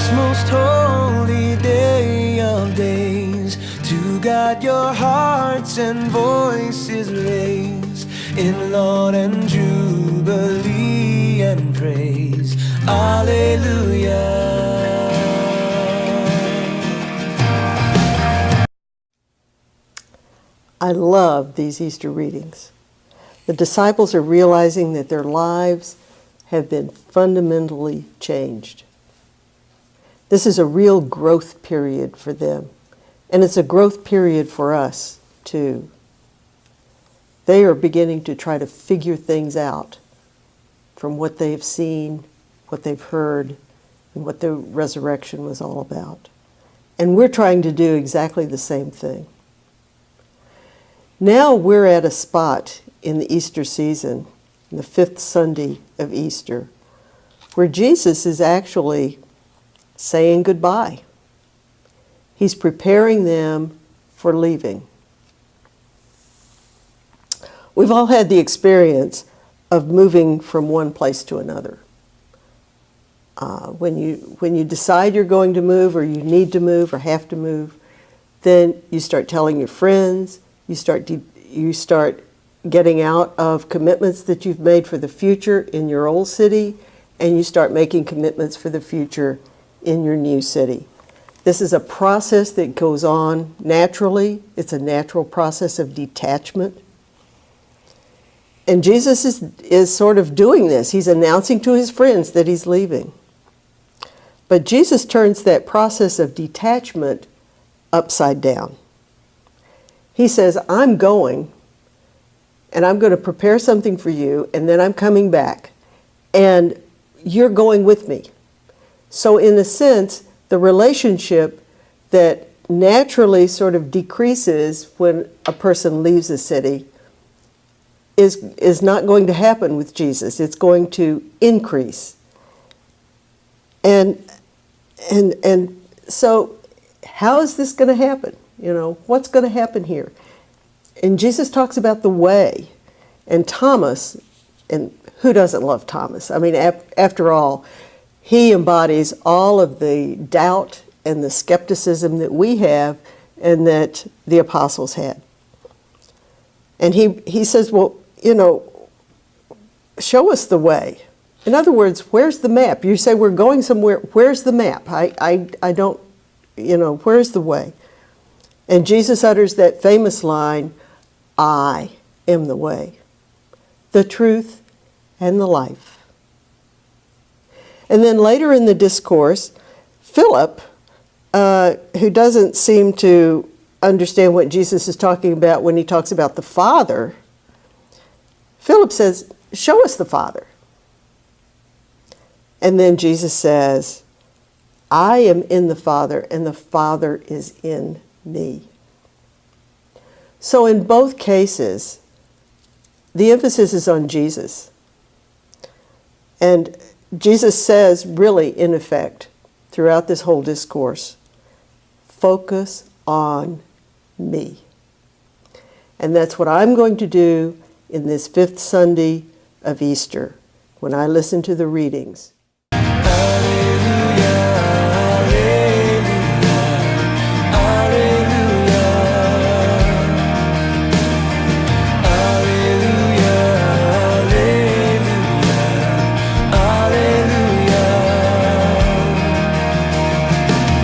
this most holy day of days, to God your hearts and voices raise in laud and jubilee and praise. Alleluia. I love these Easter readings. The disciples are realizing that their lives have been fundamentally changed. This is a real growth period for them, and it's a growth period for us too. They are beginning to try to figure things out from what they've seen, what they've heard, and what the resurrection was all about. And we're trying to do exactly the same thing. Now we're at a spot in the Easter season, the fifth Sunday of Easter, where Jesus is actually saying goodbye. He's preparing them for leaving. We've all had the experience of moving from one place to another. When you decide you're going to move, or you need to move, or have to move, then you start telling your friends. You start getting out of commitments that you've made for the future in your old city, and you start making commitments for the future in your new city. This is a process that goes on naturally. It's a natural process of detachment. And Jesus is sort of doing this. He's announcing to his friends that he's leaving. But Jesus turns that process of detachment upside down. He says, I'm going, and I'm going to prepare something for you, and then I'm coming back, and you're going with me. So in a sense, the relationship that naturally sort of decreases when a person leaves a city is not going to happen with Jesus. It's going to increase. And so how is this going to happen? You know, what's going to happen here? And Jesus talks about the way. And Thomas, and who doesn't love Thomas? I mean, after all, he embodies all of the doubt and the skepticism that we have and that the apostles had. And he says, well, you know, show us the way. In other words, where's the map? You say we're going somewhere. Where's the map? I don't, you know, where's the way? And Jesus utters that famous line, I am the way, the truth, and the life. And then later in the discourse, Philip, who doesn't seem to understand what Jesus is talking about when he talks about the Father, Philip says, show us the Father. And then Jesus says, I am in the Father, and the Father is in me. So in both cases, the emphasis is on Jesus. And Jesus says, really, in effect, throughout this whole discourse, focus on me. And that's what I'm going to do in this fifth Sunday of Easter when I listen to the readings.